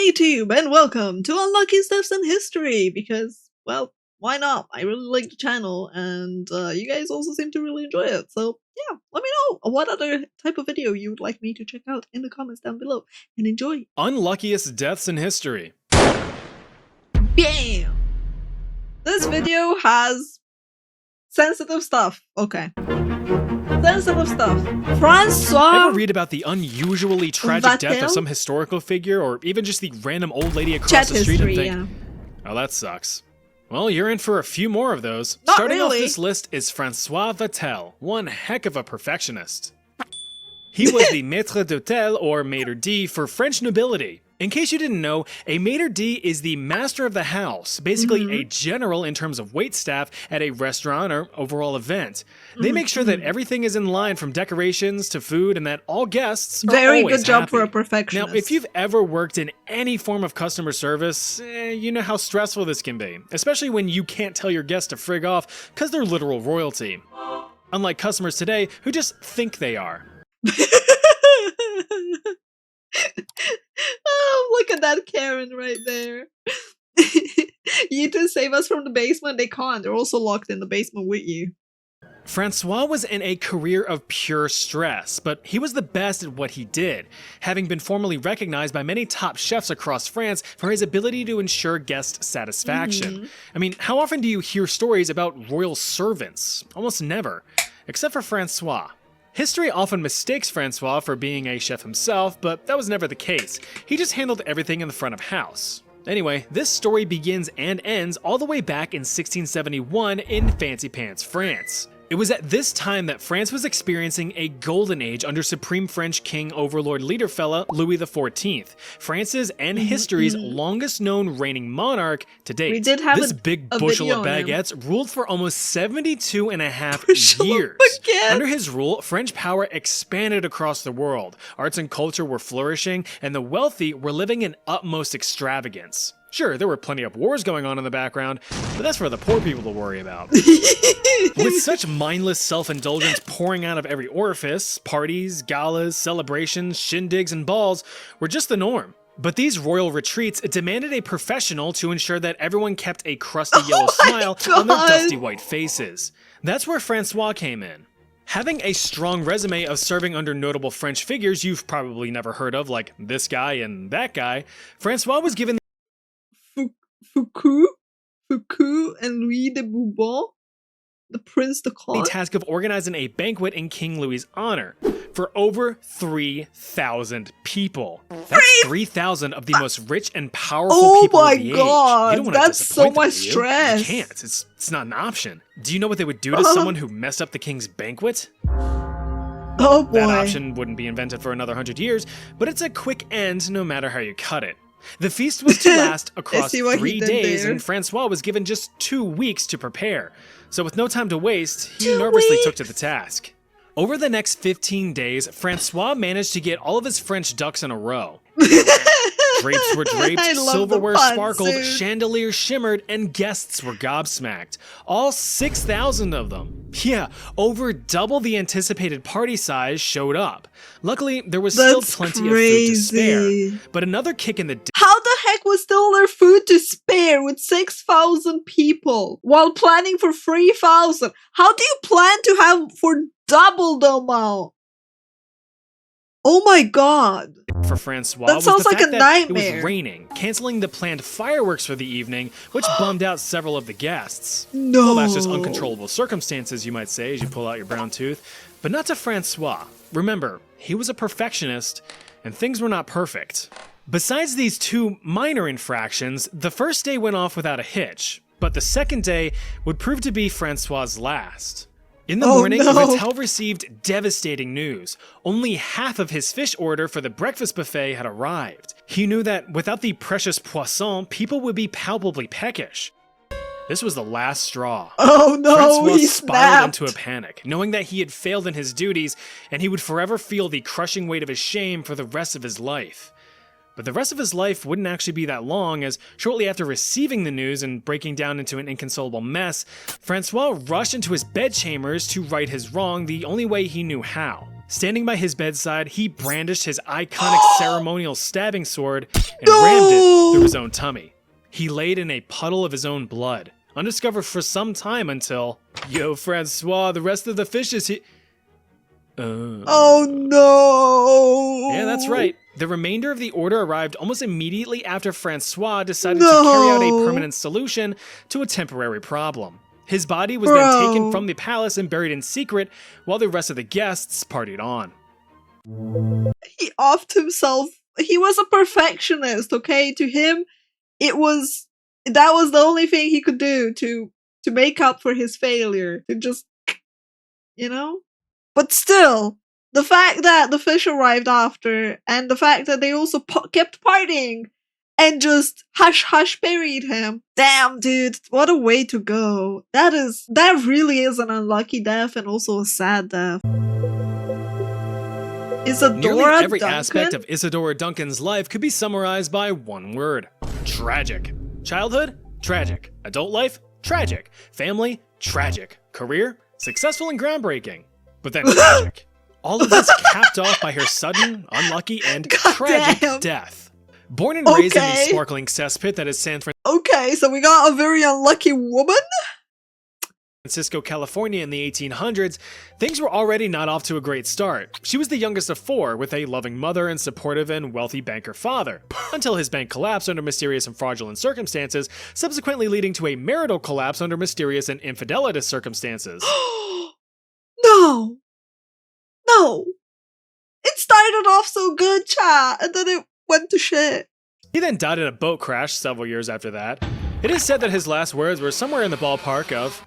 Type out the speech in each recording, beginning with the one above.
YouTube, and welcome to Unluckiest in History, because, well, why not? I really like the channel, and you guys also seem to really enjoy it, so yeah, let me know what other type of video you would like me to check out in the comments down below, and enjoy! Unluckiest deaths in history. Bam! This video has sensitive stuff. Okay. Sensitive stuff. Francois Ever read about the unusually tragic death of some historical figure, or even just the random old lady across the street and think, oh, that sucks? Well, you're in for a few more of those. Not Starting really. off this list is Francois Vatel, one heck of a perfectionist. He was the maître d'hôtel, or maître d', for French nobility. In case you didn't know, a maître d' is the master of the house, basically a general in terms of waitstaff at a restaurant or overall event. They make sure that everything is in line from decorations to food and that all guests are very always good job happy. for a perfectionist. Now, if you've ever worked in any form of customer service, you know how stressful this can be, especially when you can't tell your guests to frig off because they're literal royalty. Unlike customers today who just think they are. Oh, look at that Karen right there. You two save us from the basement. They can't. They're also locked in the basement with you. Francois was in a career of pure stress, but he was the best at what he did, having been formally recognized by many top chefs across France for his ability to ensure guest satisfaction. I mean, how often do you hear stories about royal servants? Almost never, except for Francois. History often mistakes Francois for being a chef himself, but that was never the case. He just handled everything in the front of house. Anyway, this story begins and ends all the way back in 1671 in Fancy Pants, France. It was at this time that France was experiencing a golden age under Supreme French King Overlord Leader fella Louis XIV, France's and history's longest known reigning monarch to date. We did have this big bushel of baguettes ruled for almost 72 and a half years. Under his rule, French power expanded across the world, arts and culture were flourishing, and the wealthy were living in utmost extravagance. Sure, there were plenty of wars going on in the background, but that's for the poor people to worry about. With such mindless self-indulgence pouring out of every orifice, parties, galas, celebrations, shindigs, and balls were just the norm. But these royal retreats demanded a professional to ensure that everyone kept a crusty yellow smile on their dusty white faces. That's where Francois came in. Having a strong resume of serving under notable French figures you've probably never heard of, like this guy and that guy, Francois was given Foucault and Louis de Bourbon, the Prince de Conde, the task of organizing a banquet in King Louis's honor for over 3,000 people. That's 3,000 of the most rich and powerful people of the age. God, you don't want that's to so disappoint much them, do you? stress. You can't. It's not an option. Do you know what they would do to someone who messed up the king's banquet? Oh boy. That option wouldn't be invented for another 100 years, but it's a quick end no matter how you cut it. The feast was to last across 3 days, and Francois was given just 2 weeks to prepare. So with no time to waste, he nervously took to the task. Over the next 15 days, Francois managed to get all of his French ducks in a row. Drapes were draped, silverware sparkled, chandeliers shimmered, and guests were gobsmacked. All 6,000 of them. Yeah, over double the anticipated party size showed up. Luckily, there was still plenty of food to spare. But another kick in the how the heck was still there food to spare with 6,000 people while planning for 3,000? How do you plan to have for double the amount? Oh my god. For Francois that sounds was the like fact a that nightmare. It was raining, canceling the planned fireworks for the evening, which bummed out several of the guests. No. Well, that's just uncontrollable circumstances, you might say, as you pull out your brown tooth. But not to Francois. Remember, he was a perfectionist, and things were not perfect. Besides these 2 minor infractions, the first day went off without a hitch, but the second day would prove to be Francois' last. In the morning, Vatel received devastating news. Only half of his fish order for the breakfast buffet had arrived. He knew that without the precious poisson, people would be palpably peckish. This was the last straw. Oh no, Francois he spiraled snapped. into a panic, knowing that he had failed in his duties, and he would forever feel the crushing weight of his shame for the rest of his life. But the rest of his life wouldn't actually be that long, as shortly after receiving the news and breaking down into an inconsolable mess, Francois rushed into his bedchambers to right his wrong the only way he knew how. Standing by his bedside, he brandished his iconic ceremonial stabbing sword and rammed it through his own tummy. He laid in a puddle of his own blood, undiscovered for some time until, yo, Francois, the rest of the fishes Oh no! Yeah, that's right. The remainder of the order arrived almost immediately after Francois decided to carry out a permanent solution to a temporary problem. His body was then taken from the palace and buried in secret while the rest of the guests partied on. He offed himself. He was a perfectionist, okay? To him, that was the only thing he could do to make up for his failure. To just, you know? But still, the fact that the fish arrived after, and the fact that they also kept partying, and just hush buried him. Damn, dude, what a way to go. That really is an unlucky death and also a sad death. Isadora Nearly every Duncan? aspect of Isadora Duncan's life could be summarized by one word: tragic. Childhood? Tragic. Adult life? Tragic. Family? Tragic. Career? Successful and groundbreaking. But then tragic. All of this capped off by her sudden, unlucky, and tragic death. Born and raised in the sparkling cesspit that is San Okay, so we got a very unlucky woman? Francisco, California in the 1800s, things were already not off to a great start. She was the youngest of four, with a loving mother and supportive and wealthy banker father, until his bank collapsed under mysterious and fraudulent circumstances, subsequently leading to a marital collapse under mysterious and infidelitous circumstances. No! It started off so good, chat, and then it went to shit. He then died in a boat crash several years after that. It is said that his last words were somewhere in the ballpark of...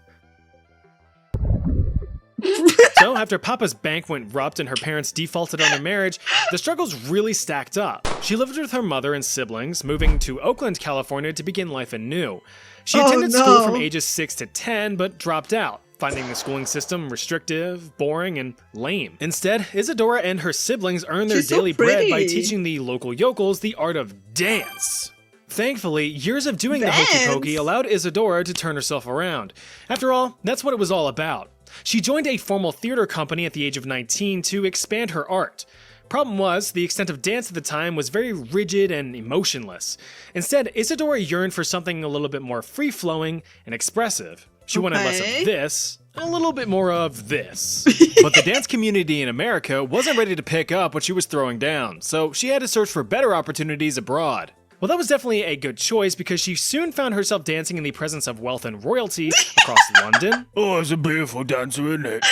So, after Papa's bank went rupt and her parents defaulted on their marriage, the struggles really stacked up. She lived with her mother and siblings, moving to Oakland, California to begin life anew. She attended school from ages 6 to 10, but dropped out, finding the schooling system restrictive, boring, and lame. Instead, Isadora and her siblings earned their daily bread by teaching the local yokels the art of dance. Thankfully, years of doing the hokey pokey allowed Isadora to turn herself around. After all, that's what it was all about. She joined a formal theater company at the age of 19 to expand her art. Problem was, the extent of dance at the time was very rigid and emotionless. Instead, Isadora yearned for something a little bit more free-flowing and expressive. She wanted less of this, and a little bit more of this. But the dance community in America wasn't ready to pick up what she was throwing down, so she had to search for better opportunities abroad. Well, that was definitely a good choice because she soon found herself dancing in the presence of wealth and royalty across London. Oh, it's a beautiful dancer, isn't it?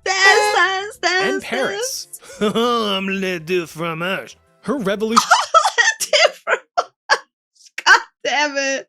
Dance. And Paris. I'm le de fromage. Her revolutionary God damn it.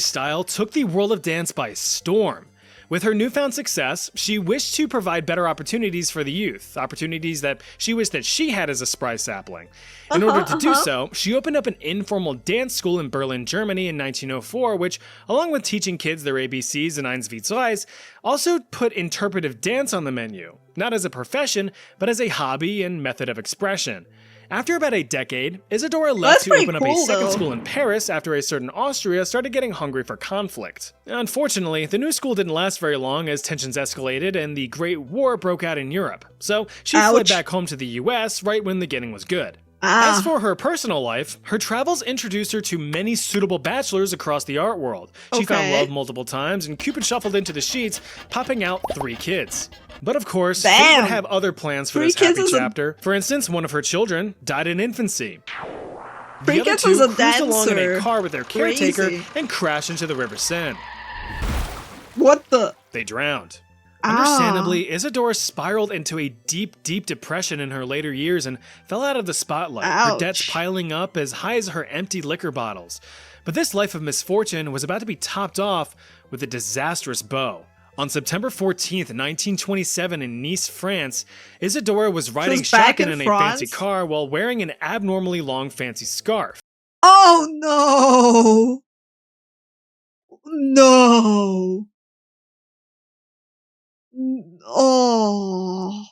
style took the world of dance by storm. With her newfound success, she wished to provide better opportunities for the youth, opportunities that she wished that she had as a spry sapling. In order to do so, she opened up an informal dance school in Berlin, Germany in 1904, which, along with teaching kids their ABCs and Eins, Zwei, Dreis, also put interpretive dance on the menu, not as a profession, but as a hobby and method of expression. After about a decade, Isadora left to open up a second school in Paris after a certain Austria started getting hungry for conflict. Unfortunately, the new school didn't last very long as tensions escalated and the Great War broke out in Europe, so she fled back home to the US right when the getting was good. As for her personal life, her travels introduced her to many suitable bachelors across the art world. She found love multiple times, and Cupid shuffled into the sheets, popping out 3 kids. But of course, fate would have other plans for this happy chapter. For instance, one of her children died in infancy. The other 2 cruised along in a car with their caretaker and crashed into the River Seine. What the? They drowned. Understandably, Isadora spiraled into a deep depression in her later years and fell out of the spotlight, her debts piling up as high as her empty liquor bottles. But this life of misfortune was about to be topped off with a disastrous bow. On September 14th, 1927 in Nice, France, Isadora was riding shotgun in a fancy car while wearing an abnormally long fancy scarf. Oh no! No! Oh.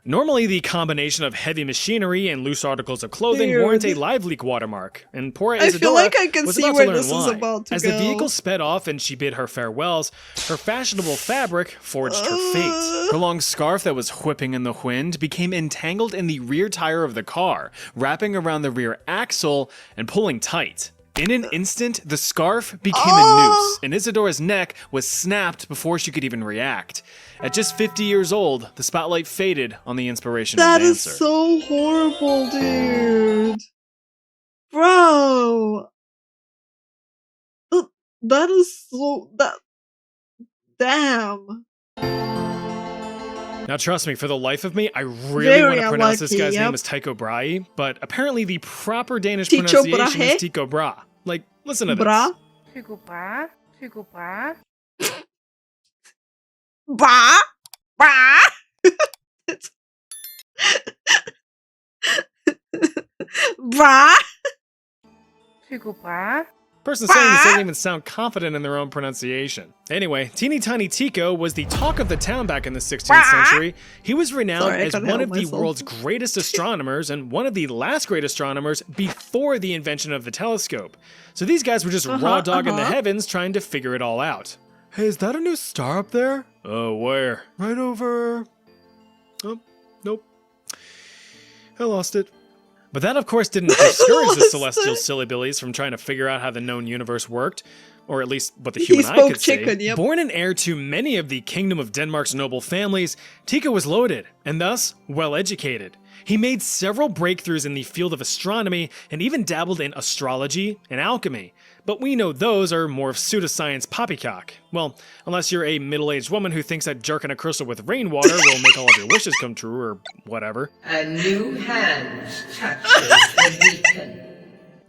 Normally, the combination of heavy machinery and loose articles of clothing warrant a live leak watermark, and poor Isadora I feel like I can was see about where to learn this why. is about to As go. the vehicle sped off and she bid her farewells, her fashionable fabric forged her fate. Her long scarf that was whipping in the wind became entangled in the rear tire of the car, wrapping around the rear axle and pulling tight. In an instant, the scarf became a noose, and Isadora's neck was snapped before she could even react. At just 50 years old, the spotlight faded on the inspirational That dancer. is so horrible, dude. Bro. That is so... Damn. Now trust me, for the life of me, I really want to pronounce this guy's name as Tycho Brahe, but apparently the proper Danish pronunciation is Tycho Brahe. Like, listen to this. Tycho Brahe? Tycho Brahe? Bah! Bah! Bah! Tycho Brahe? Person saying this doesn't even sound confident in their own pronunciation. Anyway, teeny tiny Tycho was the talk of the town back in the 16th century. He was renowned as one of the world's greatest astronomers and one of the last great astronomers before the invention of the telescope. So these guys were just raw dogging the heavens trying to figure it all out. Hey, is that a new star up there? Oh, where? Right over... Oh, nope. I lost it. But that, of course, didn't discourage the celestial sillybillies from trying to figure out how the known universe worked, or at least what the human eye could see. Born and heir to many of the Kingdom of Denmark's noble families, Tycho was loaded, and thus well-educated. He made several breakthroughs in the field of astronomy, and even dabbled in astrology and alchemy. But we know those are more of pseudoscience poppycock. Well, unless you're a middle-aged woman who thinks that jerking a crystal with rainwater will make all of your wishes come true, or whatever. A new hand touches the beacon.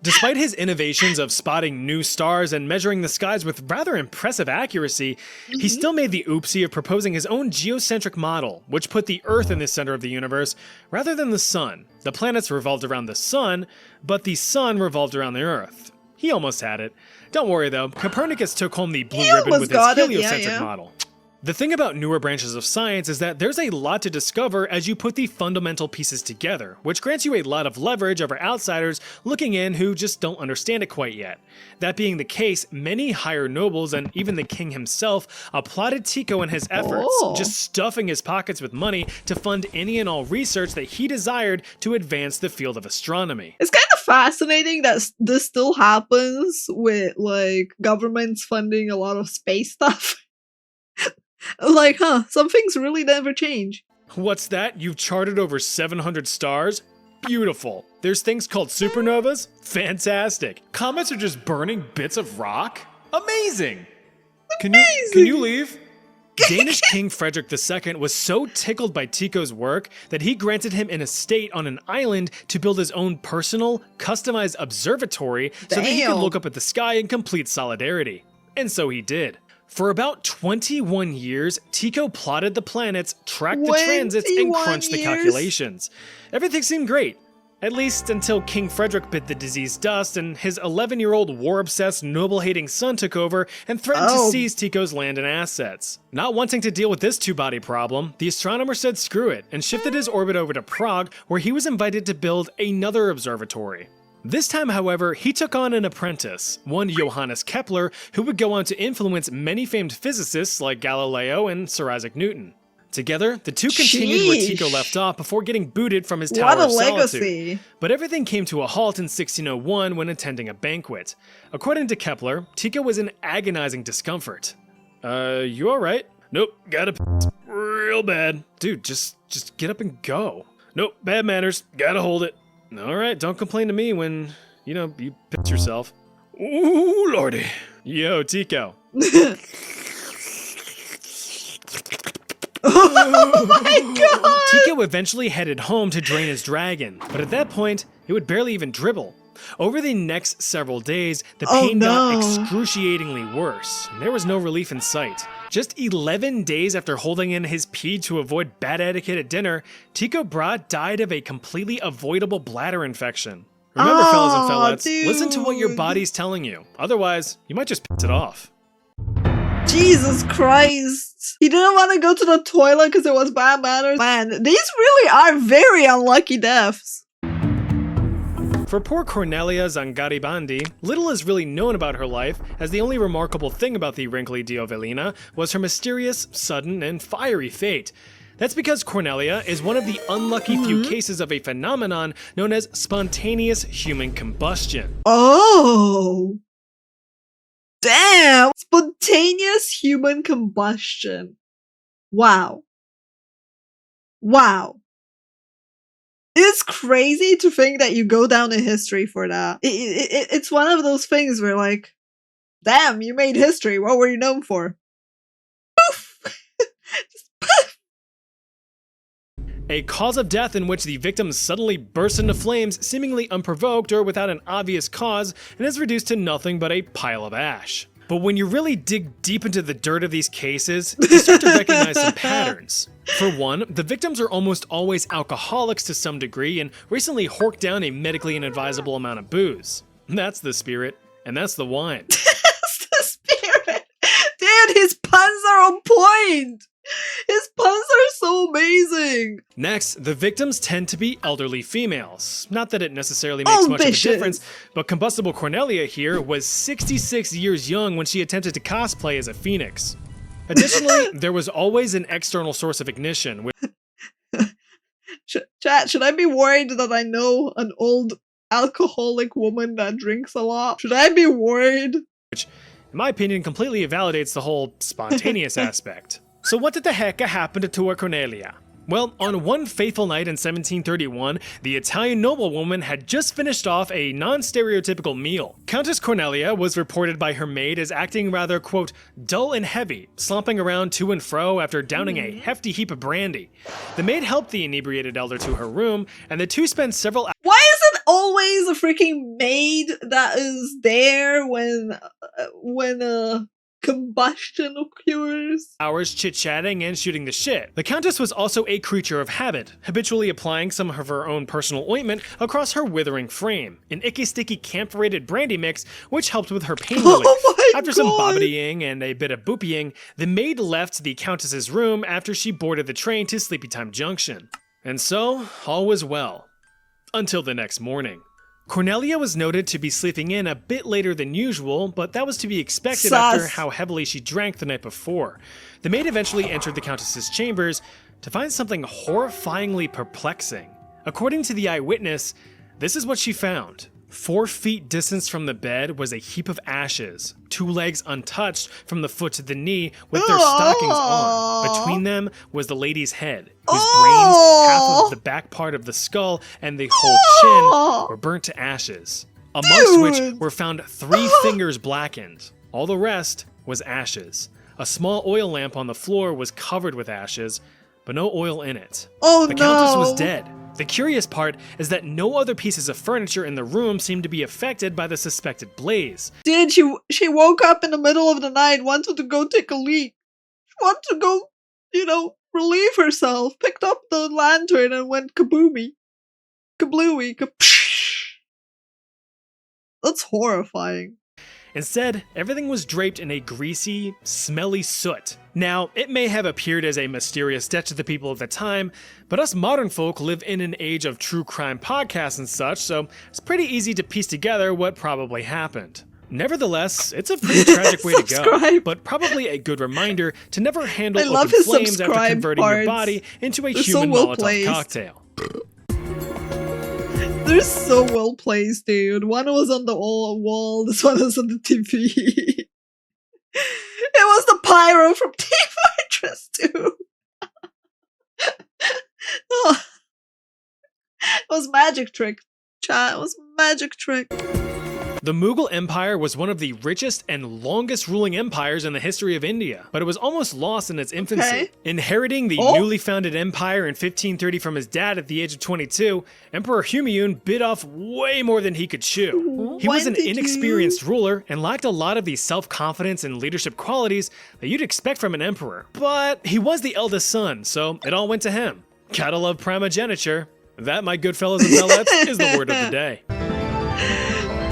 Despite his innovations of spotting new stars and measuring the skies with rather impressive accuracy, he still made the oopsie of proposing his own geocentric model, which put the Earth in the center of the universe rather than the Sun. The planets revolved around the Sun, but the Sun revolved around the Earth. He almost had it. Don't worry though, Copernicus took home the blue ribbon with his heliocentric model. The thing about newer branches of science is that there's a lot to discover as you put the fundamental pieces together, which grants you a lot of leverage over outsiders looking in who just don't understand it quite yet. That being the case, many higher nobles and even the king himself applauded Tycho in his efforts, just stuffing his pockets with money to fund any and all research that he desired to advance the field of astronomy. It's kind of fascinating that this still happens with, like, governments funding a lot of space stuff. Like, some things really never change. What's that? You've charted over 700 stars? Beautiful. There's things called supernovas? Fantastic. Comets are just burning bits of rock? Amazing! Can you leave? Danish King Frederick II was so tickled by Tycho's work that he granted him an estate on an island to build his own personal, customized observatory so that he could look up at the sky in complete solidarity. And so he did. For about 21 years, Tycho plotted the planets, tracked the transits, and crunched the calculations. Everything seemed great. At least until King Frederick bit the disease dust and his 11-year-old war-obsessed, noble-hating son took over and threatened to seize Tycho's land and assets. Not wanting to deal with this two-body problem, the astronomer said screw it and shifted his orbit over to Prague, where he was invited to build another observatory. This time, however, he took on an apprentice, one Johannes Kepler, who would go on to influence many famed physicists like Galileo and Sir Isaac Newton. Together, the two continued where Tycho left off before getting booted from his Tower of Solitude. But everything came to a halt in 1601 when attending a banquet. According to Kepler, Tycho was in agonizing discomfort. You alright? Nope, gotta piss real bad. Dude, just get up and go. Nope, bad manners, gotta hold it. Alright, don't complain to me when, you piss yourself. Ooh, lordy. Yo, Tycho. Oh my god! Tycho eventually headed home to drain his dragon, but at that point, it would barely even dribble. Over the next several days, the pain got excruciatingly worse, and there was no relief in sight. Just 11 days after holding in his pee to avoid bad etiquette at dinner, Tycho Brahe died of a completely avoidable bladder infection. Remember, fellas and fellettes, listen to what your body's telling you. Otherwise, you might just piss it off. Jesus Christ. He didn't want to go to the toilet because it was bad manners. Man, these really are very unlucky deaths. For poor Cornelia Zangari Bandi, little is really known about her life, as the only remarkable thing about the wrinkly Diovelina was her mysterious, sudden, and fiery fate. That's because Cornelia is one of the unlucky few cases of a phenomenon known as spontaneous human combustion. Oh. Damn! Spontaneous human combustion. Wow. Wow. It's crazy to think that you go down in history for that. It's one of those things where like, damn, you made history. What were you known for? Poof! Just poof! A cause of death in which the victim suddenly bursts into flames, seemingly unprovoked or without an obvious cause, and is reduced to nothing but a pile of ash. But when you really dig deep into the dirt of these cases, you start to recognize some patterns. For one, the victims are almost always alcoholics to some degree and recently horked down a medically inadvisable amount of booze. That's the spirit, and that's the wine. That's the spirit! Dude, his puns are on point! His puns are so amazing! Next, the victims tend to be elderly females. Not that it necessarily makes much of a difference, but combustible Cornelia here was 66 years young when she attempted to cosplay as a phoenix. Additionally, there was always an external source of ignition. Chat, should I be worried that I know an old alcoholic woman that drinks a lot? Should I be worried? Which, in my opinion, completely invalidates the whole spontaneous aspect. So what did the heck happen to our Cornelia? Well, on one fateful night in 1731, the Italian noblewoman had just finished off a non-stereotypical meal. Countess Cornelia was reported by her maid as acting rather, quote, dull and heavy, slomping around to and fro after downing a hefty heap of brandy. The maid helped the inebriated elder to her room, and the two spent several hours. Why is it always a freaking maid that is there when combustion occurs? Hours chit-chatting and shooting the shit. The Countess was also a creature of habit, habitually applying some of her own personal ointment across her withering frame, an icky-sticky camphorated brandy mix which helped with her pain relief. After some bobbitying and a bit of boopying, the maid left the Countess's room after she boarded the train to Sleepy Time Junction. And so, all was well. Until the next morning. Cornelia was noted to be sleeping in a bit later than usual, but that was to be expected after how heavily she drank the night before. The maid eventually entered the Countess's chambers to find something horrifyingly perplexing. According to the eyewitness, this is what she found. 4 feet distance from the bed was a heap of ashes, 2 legs untouched from the foot to the knee with their stockings on. Between them was the lady's head, whose brains, half of the back part of the skull, and the whole chin were burnt to ashes, amongst which were found 3 fingers blackened. All the rest was ashes. A small oil lamp on the floor was covered with ashes, but no oil in it. The Countess was dead. The curious part is that no other pieces of furniture in the room seemed to be affected by the suspected blaze. Dude, she woke up in the middle of the night, wanted to go take a leak. She wanted to go, relieve herself, picked up the lantern and went kaboomy. Kablooey, kapsh. That's horrifying. Instead, everything was draped in a greasy, smelly soot. Now, it may have appeared as a mysterious death to the people of the time, but us modern folk live in an age of true crime podcasts and such, so it's pretty easy to piece together what probably happened. Nevertheless, it's a pretty tragic way to go, but probably a good reminder to never handle open flames after converting your body into a human Molotov cocktail. They're so well placed, dude. One was on the wall, this one was on the TV. It was the pyro from Team Fortress 2. Oh. It was magic trick, chat. It was magic trick. The Mughal Empire was one of the richest and longest ruling empires in the history of India, but it was almost lost in its infancy. Inheriting the newly founded empire in 1530 from his dad at the age of 22, Emperor Humayun bit off way more than he could chew. He was an inexperienced ruler and lacked a lot of the self-confidence and leadership qualities that you'd expect from an emperor. But he was the eldest son, so it all went to him. Gotta love primogeniture. That, my good fellas and fellettes, is the word of the day.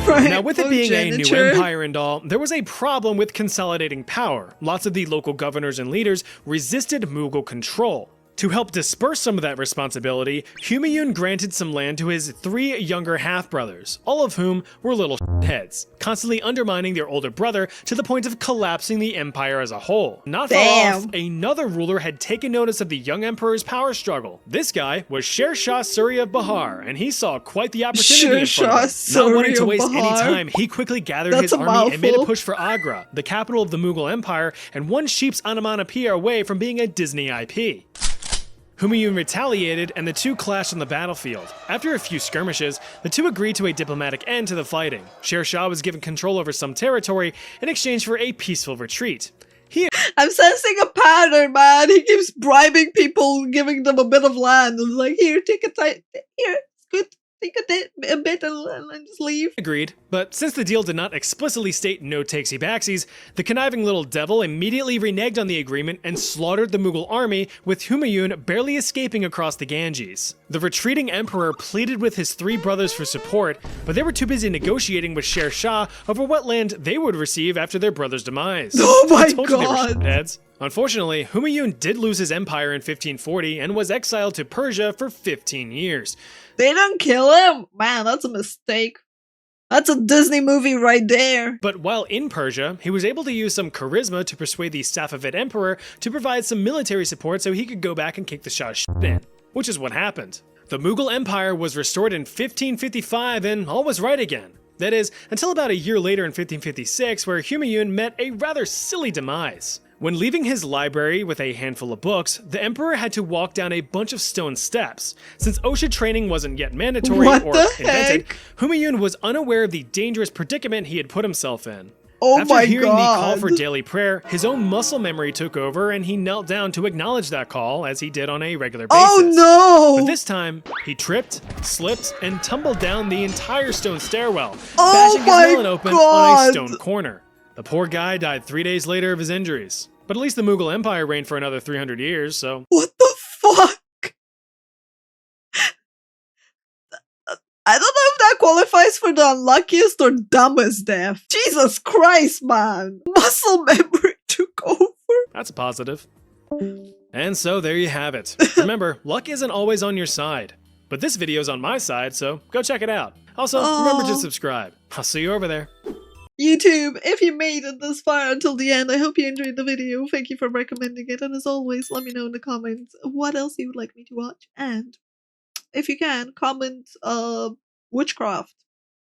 Now, with it being a new empire and all, there was a problem with consolidating power. Lots of the local governors and leaders resisted Mughal control. To help disperse some of that responsibility, Humayun granted some land to his 3 younger half-brothers, all of whom were little heads, constantly undermining their older brother to the point of collapsing the empire as a whole. Not far off, another ruler had taken notice of the young emperor's power struggle. This guy was Sher Shah Suri of Bahar, and he saw quite the opportunity in front of him. Not wanting to waste any time, he quickly gathered his army and made a push for Agra, the capital of the Mughal Empire, and one sheep's onomatopoeia away from being a Disney IP. Humayun retaliated, and the two clashed on the battlefield. After a few skirmishes, the two agreed to a diplomatic end to the fighting. Sher Shah was given control over some territory in exchange for a peaceful retreat. I'm sensing a pattern, man. He keeps bribing people, giving them a bit of land, and like, here, take here, it's good. Take a bit and just leave. Agreed, but since the deal did not explicitly state no takesy backsies, the conniving little devil immediately reneged on the agreement and slaughtered the Mughal army, with Humayun barely escaping across the Ganges. The retreating emperor pleaded with his 3 brothers for support, but they were too busy negotiating with Sher Shah over what land they would receive after their brother's demise. Oh my god! Heads. Unfortunately, Humayun did lose his empire in 1540 and was exiled to Persia for 15 years. They didn't kill him? Man, that's a mistake. That's a Disney movie right there. But while in Persia, he was able to use some charisma to persuade the Safavid emperor to provide some military support so he could go back and kick the Shah's shit in, which is what happened. The Mughal Empire was restored in 1555 and all was right again. That is, until about a year later in 1556, where Humayun met a rather silly demise. When leaving his library with a handful of books, the emperor had to walk down a bunch of stone steps. Since OSHA training wasn't yet mandatory or invented, Humayun was unaware of the dangerous predicament he had put himself in. After hearing the call for daily prayer, his own muscle memory took over and he knelt down to acknowledge that call, as he did on a regular basis. Oh no! But this time, he tripped, slipped, and tumbled down the entire stone stairwell, bashing his melon open on a stone corner. The poor guy died 3 days later of his injuries. But at least the Mughal Empire reigned for another 300 years, so... What the fuck? I don't know if that qualifies for the unluckiest or dumbest death. Jesus Christ, man. Muscle memory took over. That's a positive. And so there you have it. Remember, luck isn't always on your side. But this video's on my side, so go check it out. Also, remember to subscribe. I'll see you over there. YouTube, if you made it this far until the end, I hope you enjoyed the video. Thank you for recommending it. And as always, let me know in the comments what else you would like me to watch. And if you can, comment witchcraft,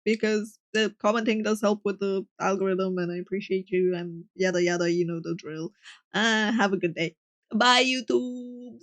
because the commenting does help with the algorithm and I appreciate you and yada yada, you know the drill. Have a good day. Bye, YouTubes.